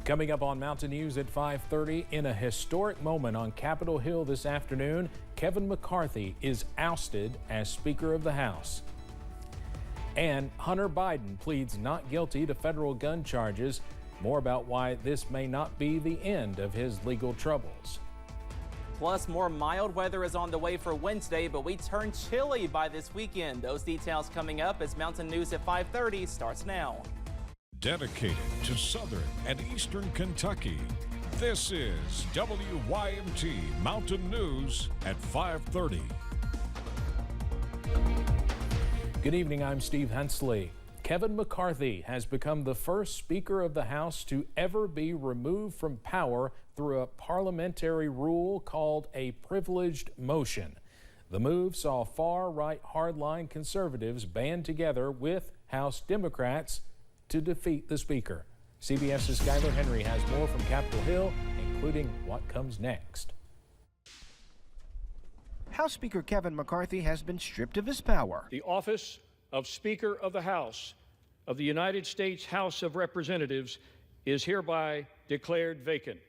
Coming up on Mountain News at 5:30, in a historic moment on Capitol Hill this afternoon, Kevin McCarthy is ousted as Speaker of the House. And Hunter Biden pleads not guilty to federal gun charges. More about why this may not be the end of his legal troubles. Plus, more mild weather is on the way for Wednesday, but we turn chilly by this weekend. Those details coming up as Mountain News at 5:30 starts now. Dedicated to Southern and Eastern Kentucky, this is WYMT Mountain News at 5:30. Good evening, I'm Steve Hensley. Kevin McCarthy has become the first Speaker of the House to ever be removed from power through a parliamentary rule called a privileged motion. The move saw far-right hardline conservatives band together with House Democrats to defeat the Speaker. CBS's Skyler Henry has more from Capitol Hill, including what comes next. House Speaker Kevin McCarthy has been stripped of his power. The office of Speaker of the House of the United States House of Representatives is hereby declared vacant.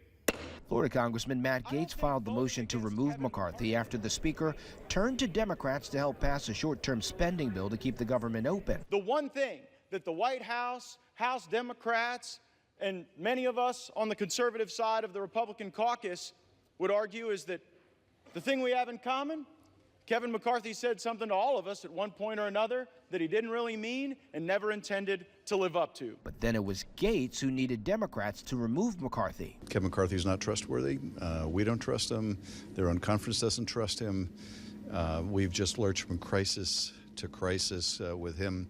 Florida Congressman Matt Gaetz filed the motion to remove McCarthy after the Speaker turned to Democrats to help pass a short-term spending bill to keep the government open. The one thing that the White House, House Democrats, and many of us on the conservative side of the Republican caucus would argue is that the thing we have in common, Kevin McCarthy said something to all of us at one point or another that he didn't really mean and never intended to live up to. But then it was Gaetz who needed Democrats to remove McCarthy. Kevin McCarthy is not trustworthy. We don't trust him. Their own conference doesn't trust him. We've just lurched from crisis to crisis with him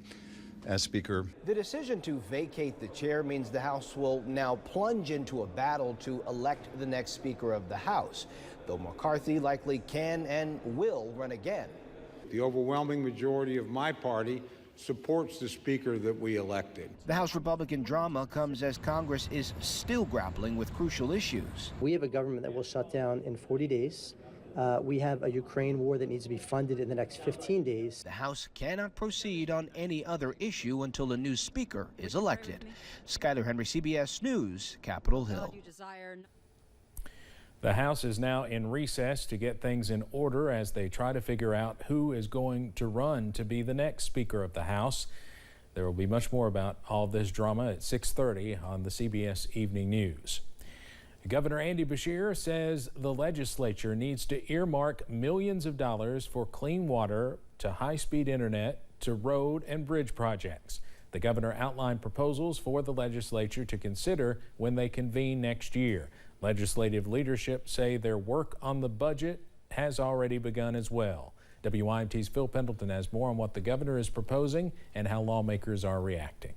as Speaker. The decision to vacate the chair means the House will now plunge into a battle to elect the next Speaker of the House, though McCarthy likely can and will run again. The overwhelming majority of my party supports the Speaker that we elected. The House Republican drama comes as Congress is still grappling with crucial issues. We have a government that will shut down in 40 days. We have a Ukraine war that needs to be funded in the next 15 days. The House cannot proceed on any other issue until a new Speaker is elected. Skyler Henry, CBS News, Capitol Hill. The House is now in recess to get things in order as they try to figure out who is going to run to be the next Speaker of the House. There will be much more about all this drama at 6:30 on the CBS Evening News. Governor Andy Beshear says the legislature needs to earmark millions of dollars for clean water, to high-speed internet, to road and bridge projects. The governor outlined proposals for the legislature to consider when they convene next year. Legislative leadership say their work on the budget has already begun as well. WYMT's Phil Pendleton has more on what the governor is proposing and how lawmakers are reacting.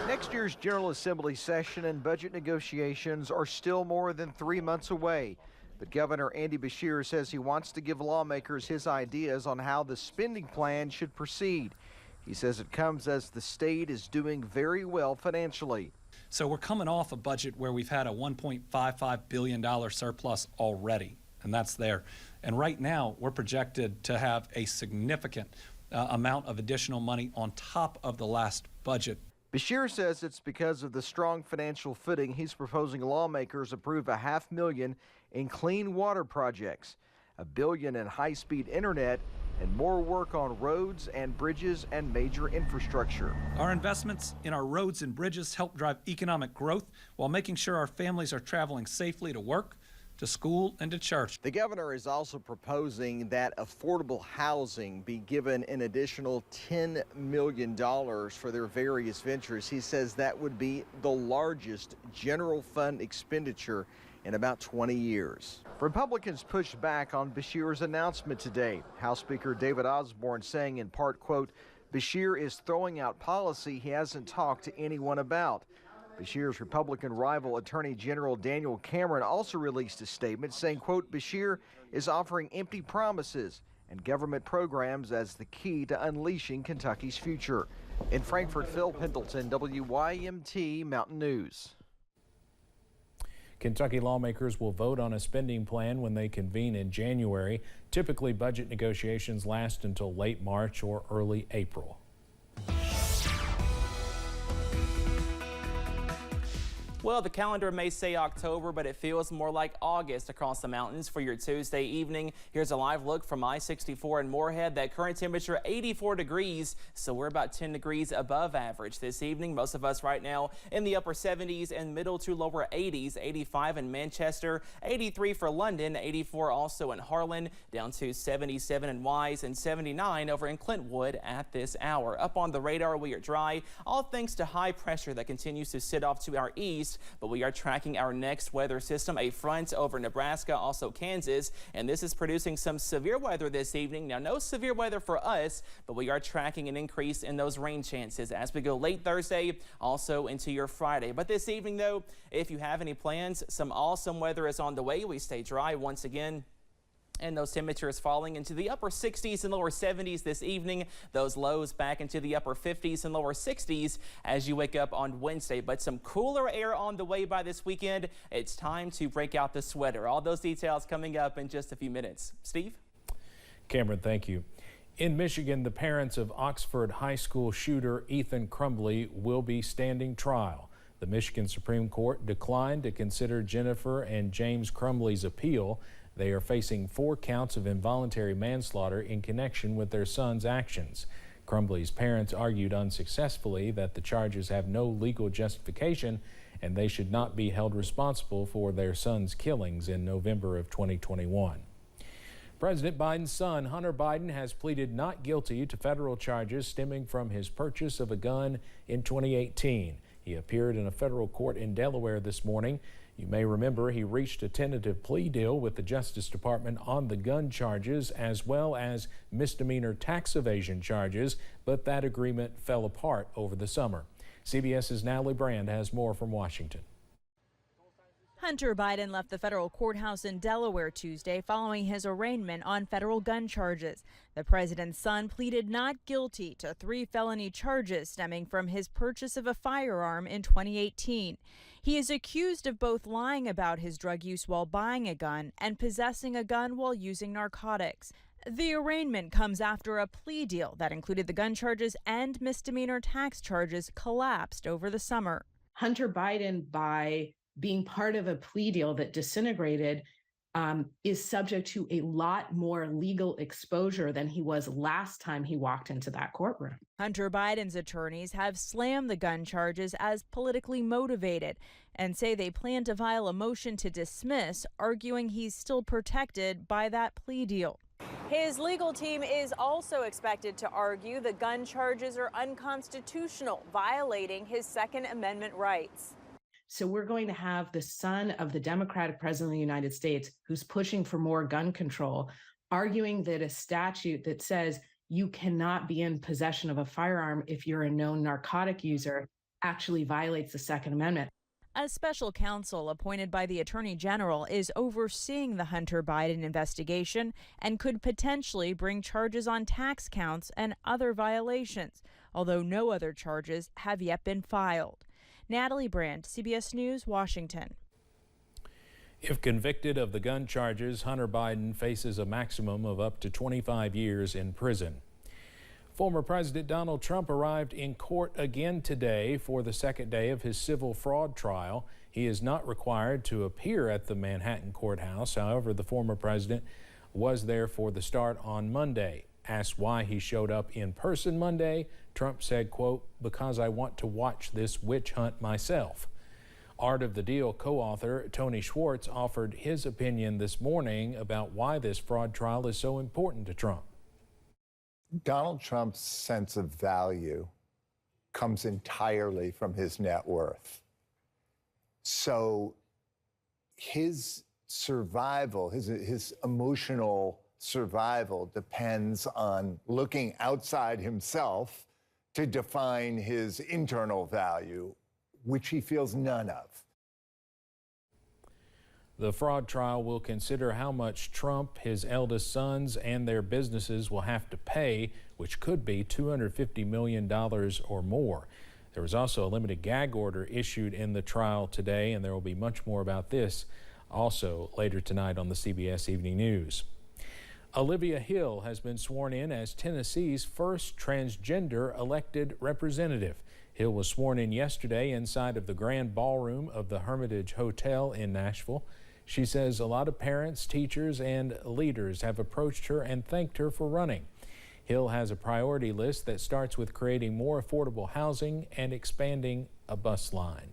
Next year's General Assembly session and budget negotiations are still more than 3 months away. But Governor Andy Beshear says he wants to give lawmakers his ideas on how the spending plan should proceed. He says it comes as the state is doing very well financially. So we're coming off a budget where we've had a $1.55 billion surplus already, and that's there. And right now, we're projected to have a significant amount of additional money on top of the last budget. Beshear says it's because of the strong financial footing he's proposing lawmakers approve $500,000 in clean water projects, $1 billion in high-speed internet, and more work on roads and bridges and major infrastructure. Our investments in our roads and bridges help drive economic growth while making sure our families are traveling safely to work, to school, and to church. The governor is also proposing that affordable housing be given an additional $10 million for their various ventures. He says that would be the largest general fund expenditure in about 20 years. Republicans pushed back on Beshear's announcement today. House Speaker David Osborne saying in part, quote, Beshear is throwing out policy he hasn't talked to anyone about. Beshear's Republican rival Attorney General Daniel Cameron also released a statement saying, quote, Beshear is offering empty promises and government programs as the key to unleashing Kentucky's future. In Frankfort, Phil Pendleton, WYMT Mountain News. Kentucky lawmakers will vote on a spending plan when they convene in January. Typically, budget negotiations last until late March or early April. Well, the calendar may say October, but it feels more like August across the mountains for your Tuesday evening. Here's a live look from I-64 in Moorhead. That current temperature 84 degrees, so we're about 10 degrees above average this evening. Most of us right now in the upper 70s and middle to lower 80s. 85 in Manchester, 83 for London, 84 also in Harlan, down to 77 in Wise and 79 over in Clintwood at this hour. Up on the radar, we are dry, all thanks to high pressure that continues to sit off to our east. But we are tracking our next weather system, a front over Nebraska, also Kansas, and this is producing some severe weather this evening. Now, no severe weather for us, but we are tracking an increase in those rain chances as we go late Thursday, also into your Friday. But this evening, though, if you have any plans, some awesome weather is on the way. We stay dry once again, and those temperatures falling into the upper 60s and lower 70s this evening. Those lows back into the upper 50s and lower 60s as you wake up on Wednesday. But some cooler air on the way by this weekend. It's time to break out the sweater. All those details coming up in just a few minutes. Steve? Cameron, thank you. In Michigan, the parents of Oxford High School shooter Ethan Crumbley will be standing trial. The Michigan Supreme Court declined to consider Jennifer and James Crumbley's appeal. They are facing 4 counts of involuntary manslaughter in connection with their son's actions. Crumbley's parents argued unsuccessfully that the charges have no legal justification and they should not be held responsible for their son's killings in November of 2021. President Biden's son, Hunter Biden, has pleaded not guilty to federal charges stemming from his purchase of a gun in 2018. He appeared in a federal court in Delaware this morning. You may remember he reached a tentative plea deal with the Justice Department on the gun charges as well as misdemeanor tax evasion charges, but that agreement fell apart over the summer. CBS's Natalie Brand has more from Washington. Hunter Biden left the federal courthouse in Delaware Tuesday following his arraignment on federal gun charges. The president's son pleaded not guilty to 3 felony charges stemming from his purchase of a firearm in 2018. He is accused of both lying about his drug use while buying a gun and possessing a gun while using narcotics. The arraignment comes after a plea deal that included the gun charges and misdemeanor tax charges collapsed over the summer. Hunter Biden, by being part of a plea deal that disintegrated, is subject to a lot more legal exposure than he was last time he walked into that courtroom. Hunter Biden's attorneys have slammed the gun charges as politically motivated and say they plan to file a motion to dismiss, arguing he's still protected by that plea deal. His legal team is also expected to argue the gun charges are unconstitutional, violating his Second Amendment rights. So we're going to have the son of the Democratic president of the United States, who's pushing for more gun control, arguing that a statute that says you cannot be in possession of a firearm if you're a known narcotic user actually violates the Second Amendment. A special counsel appointed by the Attorney General is overseeing the Hunter Biden investigation and could potentially bring charges on tax counts and other violations, although no other charges have yet been filed. Natalie Brand, CBS News, Washington. If convicted of the gun charges, Hunter Biden faces a maximum of up to 25 years in prison. Former President Donald Trump arrived in court again today for the second day of his civil fraud trial. He is not required to appear at the Manhattan courthouse. However, the former president was there for the start on Monday. Asked why he showed up in person Monday, Trump said, quote, "Because I want to watch this witch hunt myself." Art of the Deal co-author Tony Schwartz offered his opinion this morning about why this fraud trial is so important to Trump. Donald Trump's sense of value comes entirely from his net worth. So his survival, his emotional survival depends on looking outside himself to define his internal value, which he feels none of. The fraud trial will consider how much Trump, his eldest sons, and their businesses will have to pay, which could be $250 million or more. There was also a limited gag order issued in the trial today, and there will be much more about this also later tonight on the CBS Evening News. Olivia Hill has been sworn in as Tennessee's first transgender elected representative. Hill was sworn in yesterday inside of the Grand Ballroom of the Hermitage Hotel in Nashville. She says a lot of parents, teachers, and leaders have approached her and thanked her for running. Hill has a priority list that starts with creating more affordable housing and expanding a bus line.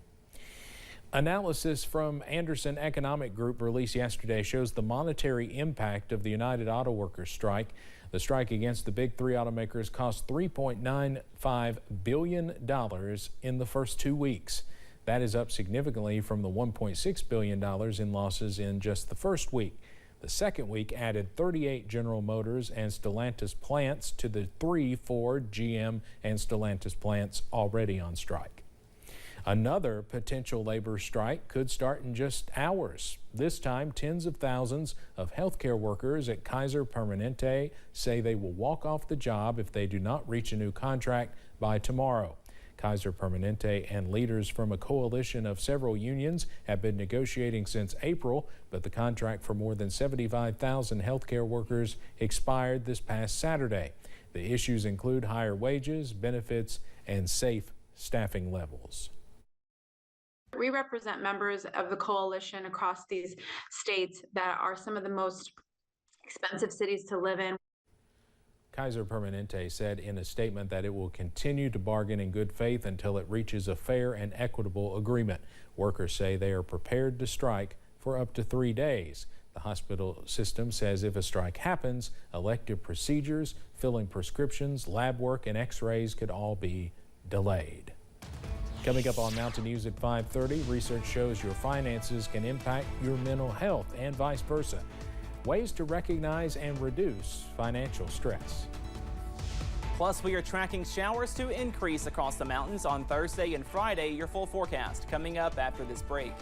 Analysis from Anderson Economic Group released yesterday shows the monetary impact of the United Auto Workers strike. The strike against the big three automakers cost $3.95 billion in the first 2 weeks. That is up significantly from the $1.6 billion in losses in just the first week. The second week added 38 General Motors and Stellantis plants to the 3 Ford, GM, and Stellantis plants already on strike. Another potential labor strike could start in just hours. This time, tens of thousands of healthcare workers at Kaiser Permanente say they will walk off the job if they do not reach a new contract by tomorrow. Kaiser Permanente and leaders from a coalition of several unions have been negotiating since April, but the contract for more than 75,000 healthcare workers expired this past Saturday. The issues include higher wages, benefits, and safe staffing levels. We represent members of the coalition across these states that are some of the most expensive cities to live in. Kaiser Permanente said in a statement that it will continue to bargain in good faith until it reaches a fair and equitable agreement. Workers say they are prepared to strike for up to 3 days. The hospital system says if a strike happens, elective procedures, filling prescriptions, lab work, and x-rays could all be delayed. Coming up on Mountain News at 5:30, research shows your finances can impact your mental health and vice versa. Ways to recognize and reduce financial stress. Plus, we are tracking showers to increase across the mountains on Thursday and Friday. Your full forecast coming up after this break.